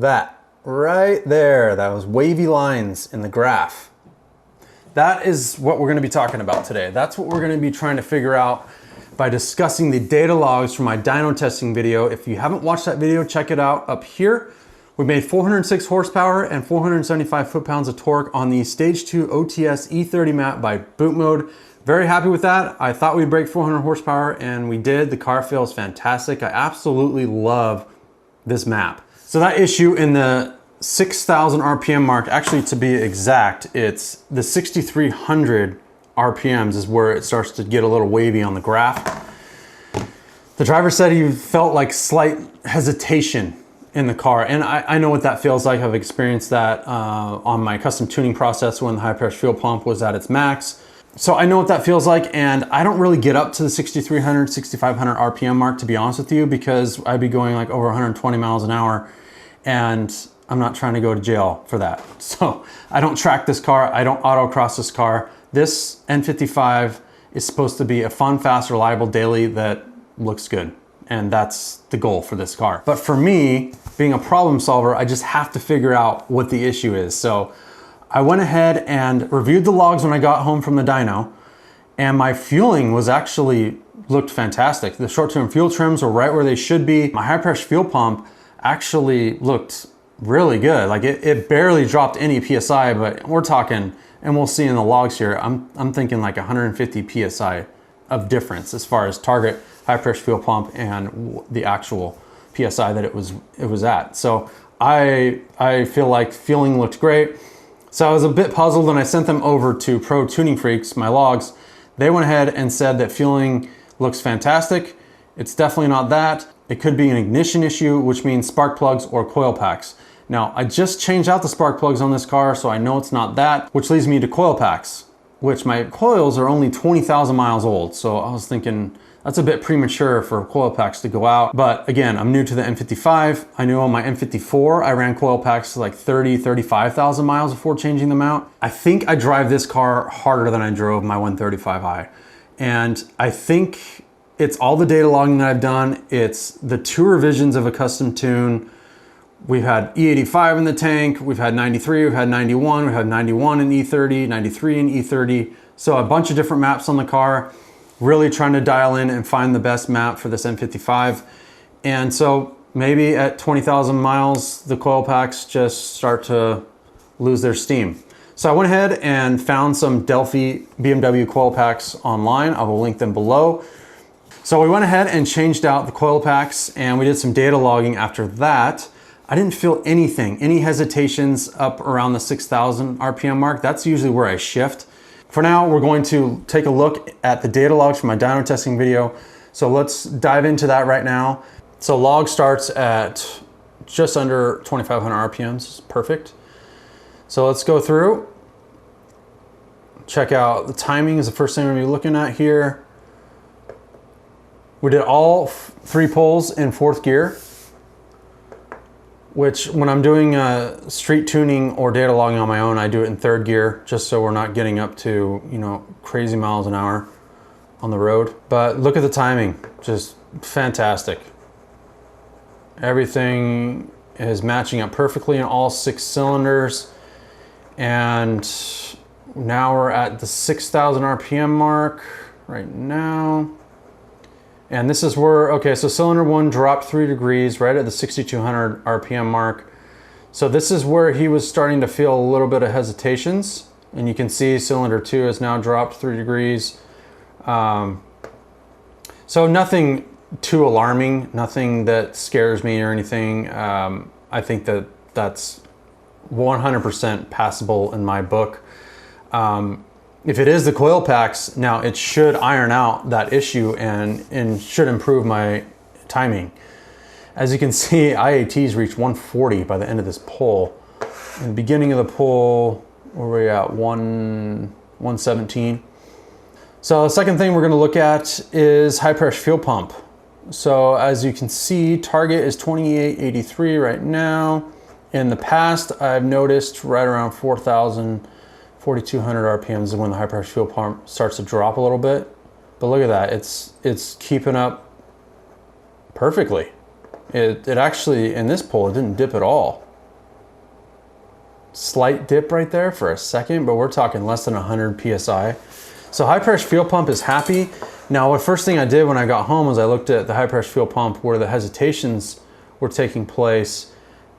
That right there, that was wavy lines in the graph. That is what we're gonna be talking about today. That's what we're gonna be trying to figure out by discussing the data logs from my dyno testing video. If you haven't watched that video, check it out up here. We made 406 horsepower and 475 foot-pounds of torque on the Stage 2 OTS E30 map by Boot Mode. Very happy with that. I thought we'd break 400 horsepower and we did. The car feels fantastic. I absolutely love this map. So that issue in the 6,000 RPM mark, actually to be exact, it's the 6,300 RPMs is where it starts to get a little wavy on the graph. The driver said he felt like slight hesitation in the car, and I know what that feels like. I've experienced that on my custom tuning process when the high pressure fuel pump was at its max. So I know what that feels like, and I don't really get up to the 6,300, 6,500 RPM mark, to be honest with you, because I'd be going like over 120 miles an hour, and I'm not trying to go to jail for that. So I don't track this car. I don't autocross this car. This N55 is supposed to be a fun, fast, reliable daily that looks good. And that's the goal for this car. But for me, being a problem solver, I just have to figure out what the issue is. So I went ahead and reviewed the logs when I got home from the dyno, and my fueling was actually looked fantastic. The short-term fuel trims were right where they should be. My high pressure fuel pump actually looked really good. Like it barely dropped any PSI, but we're talking, and we'll see in the logs here, I'm thinking like 150 PSI of difference as far as target high pressure fuel pump and the actual PSI that it was at. So I feel like fueling looked great. So I was a bit puzzled when I sent them over to Pro Tuning Freaks, my logs. They went ahead and said that fueling looks fantastic. It's definitely not that. It could be an ignition issue, which means spark plugs or coil packs. Now, I just changed out the spark plugs on this car, so I know it's not that, which leads me to coil packs, which my coils are only 20,000 miles old. So I was thinking that's a bit premature for coil packs to go out. But again, I'm new to the M55. I knew on my M54, I ran coil packs to like 30, 35,000 miles before changing them out. I think I drive this car harder than I drove my 135i. And I think it's all the data logging that I've done. It's the 2 revisions of a custom tune. We've had E85 in the tank, we've had 93, we've had 91, we've had 91 in E30, 93 in E30. So a bunch of different maps on the car, really trying to dial in and find the best map for this M55. And so maybe at 20,000 miles, the coil packs just start to lose their steam. So I went ahead and found some Delphi BMW coil packs online. I will link them below. So we went ahead and changed out the coil packs and we did some data logging after that. I didn't feel anything, any hesitations up around the 6,000 RPM mark. That's usually where I shift. For now, we're going to take a look at the data logs from my dyno testing video. So let's dive into that right now. So log starts at just under 2,500 RPMs, perfect. So let's go through. Check out the timing is the first thing we're gonna be looking at here. We did all 3 poles in 4th gear, which when I'm doing street tuning or data logging on my own, I do it in 3rd gear, just so we're not getting up to, you know, crazy miles an hour on the road. But look at the timing, just fantastic. Everything is matching up perfectly in all 6 cylinders. And now we're at the 6,000 RPM mark right now. And this is where, okay, so cylinder 1 dropped 3 degrees right at the 6,200 RPM mark. So this is where he was starting to feel a little bit of hesitations. And you can see cylinder 2 has now dropped 3 degrees. So nothing too alarming, nothing that scares me or anything. I think that that's 100% passable in my book. If it is the coil packs, now it should iron out that issue and should improve my timing. As you can see, IATs reached 140 by the end of this pull. In the beginning of the pull, where were we at? 117. So the second thing we're gonna look at is high pressure fuel pump. So as you can see, target is 2883 right now. In the past, I've noticed right around 4,000, 4,200 RPMs is when the high pressure fuel pump starts to drop a little bit. But look at that, it's keeping up perfectly. It actually, in this pull, it didn't dip at all. slight dip right there for a second, but we're talking less than 100 PSI. So high pressure fuel pump is happy. Now, the first thing I did when I got home was I looked at the high pressure fuel pump where the hesitations were taking place,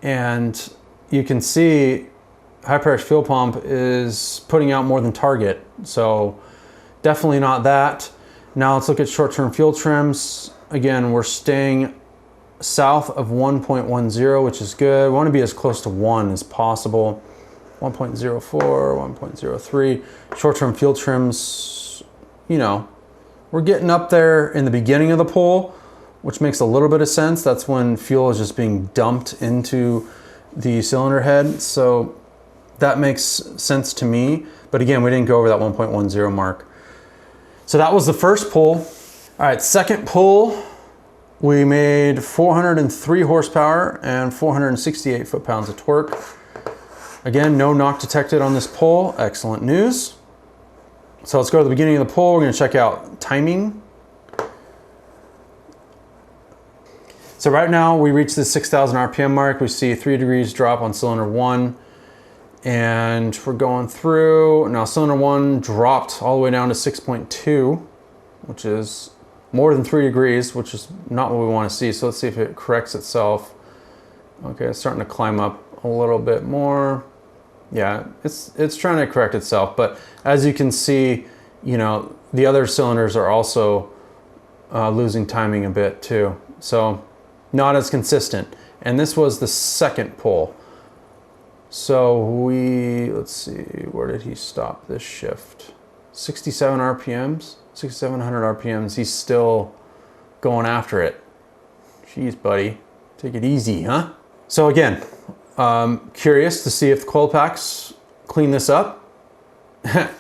and you can see high pressure fuel pump is putting out more than target. So definitely not that. Now let's look at short-term fuel trims. Again, we're staying south of 1.10, which is good. We want to be as close to 1 as possible. 1.04, 1.03. Short-term fuel trims, you know, we're getting up there in the beginning of the pull, which makes a little bit of sense. That's when fuel is just being dumped into the cylinder head. So that makes sense to me. But again, we didn't go over that 1.10 mark. So that was the first pull. All right, second pull, we made 403 horsepower and 468 foot-pounds of torque. Again, no knock detected on this pull. Excellent news. So let's go to the beginning of the pull. We're going to check out timing. So right now we reached the 6,000 RPM mark. We see 3 degrees drop on cylinder 1. And we're going through. Now cylinder 1 dropped all the way down to 6.2, which is more than 3 degrees, which is not what we want to see. So let's see if it corrects itself. Okay, it's starting to climb up a little bit more. Yeah, it's trying to correct itself, but as you can see, you know, the other cylinders are also losing timing a bit too. So not as consistent. And this was the second pull. So let's see, where did he stop this shift? 67 RPMs, 6,700 RPMs. He's still going after it. Jeez, buddy, take it easy, huh? So again, curious to see if the coil packs clean this up.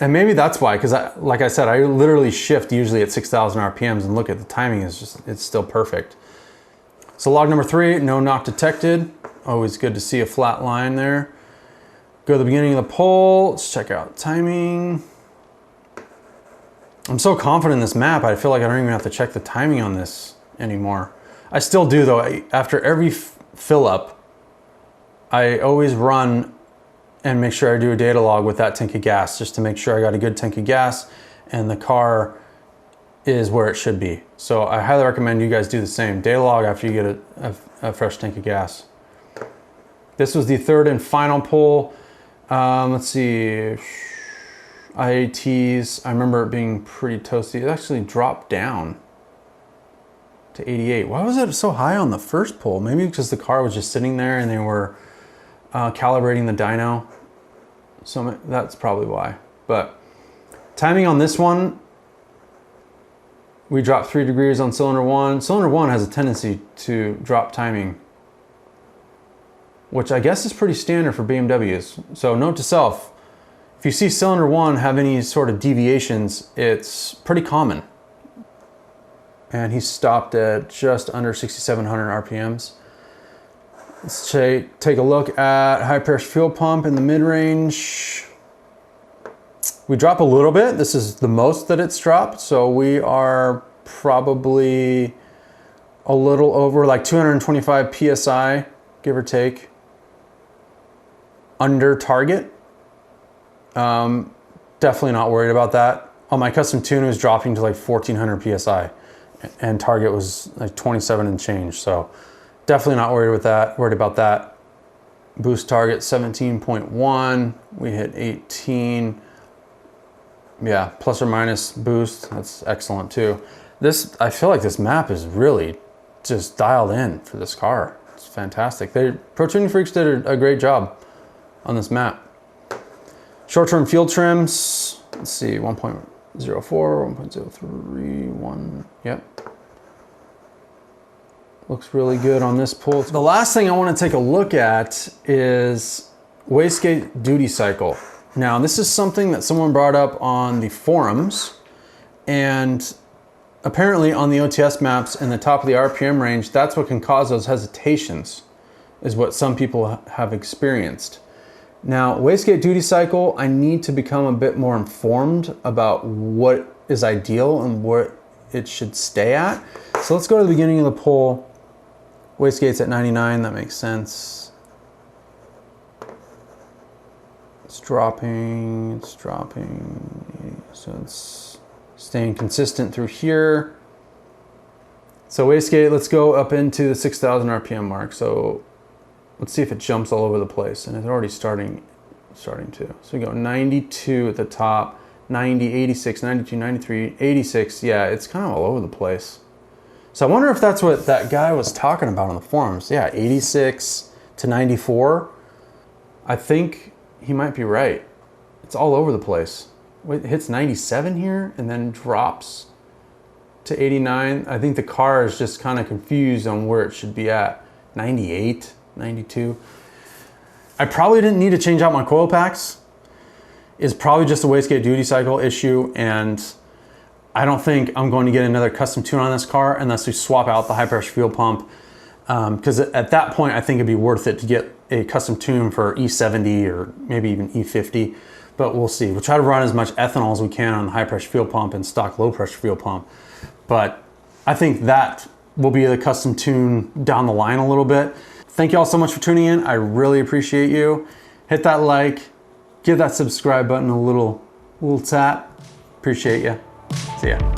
And maybe that's why, because like I said, I literally shift usually at 6,000 RPMs and look at the timing is just, it's still perfect. So log number 3, no knock detected. Always good to see a flat line there. Go to the beginning of the pull, let's check out timing. I'm so confident in this map, I feel like I don't even have to check the timing on this anymore. I still do though. After every fill up, I always run and make sure I do a data log with that tank of gas, just to make sure I got a good tank of gas and the car is where it should be. So I highly recommend you guys do the same. Data log after you get a fresh tank of gas. This was the third and final pull. Let's see, IATs, I remember it being pretty toasty. It actually dropped down to 88. Why was it so high on the first pull? Maybe because the car was just sitting there and they were calibrating the dyno. So that's probably why. But timing on this one, we dropped 3 degrees on cylinder 1. Cylinder 1 has a tendency to drop timing, which I guess is pretty standard for BMWs. So note to self, if you see cylinder 1 have any sort of deviations, it's pretty common. And he stopped at just under 6,700 RPMs. Let's take a look at high pressure fuel pump in the mid-range. We drop a little bit. This is the most that it's dropped. So we are probably a little over like 225 PSI, give or take, under target. Definitely not worried about that. On my custom tune, it was dropping to like 1,400 PSI and target was like 27 and change. So definitely not worried about that. Boost target 17.1. We hit 18. Yeah, plus or minus boost. That's excellent too. I feel like this map is really just dialed in for this car. It's fantastic. Pro Tuning Freaks did a great job on this map. Short-term fuel trims. Let's see, 1.04, 1.03, 1. Yep. Looks really good on this pull. The last thing I want to take a look at is wastegate duty cycle. Now, this is something that someone brought up on the forums, and apparently on the OTS maps in the top of the RPM range, that's what can cause those hesitations, is what some people have experienced. Now, wastegate duty cycle, I need to become a bit more informed about what is ideal and what it should stay at. So let's go to the beginning of the pull. Wastegate's at 99, that makes sense. It's dropping, so it's staying consistent through here. So Wastegate, let's go up into the 6,000 RPM mark. So let's see if it jumps all over the place, and it's already starting to. So we go 92 at the top, 90, 86, 92, 93, 86. Yeah, it's kind of all over the place. So I wonder if that's what that guy was talking about on the forums. Yeah, 86 to 94. I think he might be right. It's all over the place. It hits 97 here and then drops to 89. I think the car is just kind of confused on where it should be at. 98, 92. I probably didn't need to change out my coil packs. It's probably just a Wastegate duty cycle issue, and I don't think I'm going to get another custom tune on this car unless we swap out the high pressure fuel pump. Because at that point, I think it'd be worth it to get a custom tune for E70 or maybe even E50, but we'll see. We'll try to run as much ethanol as we can on the high pressure fuel pump and stock low pressure fuel pump. But I think that will be the custom tune down the line a little bit. Thank you all so much for tuning in. I really appreciate you. Hit that like, give that subscribe button a little tap. Appreciate you. See ya.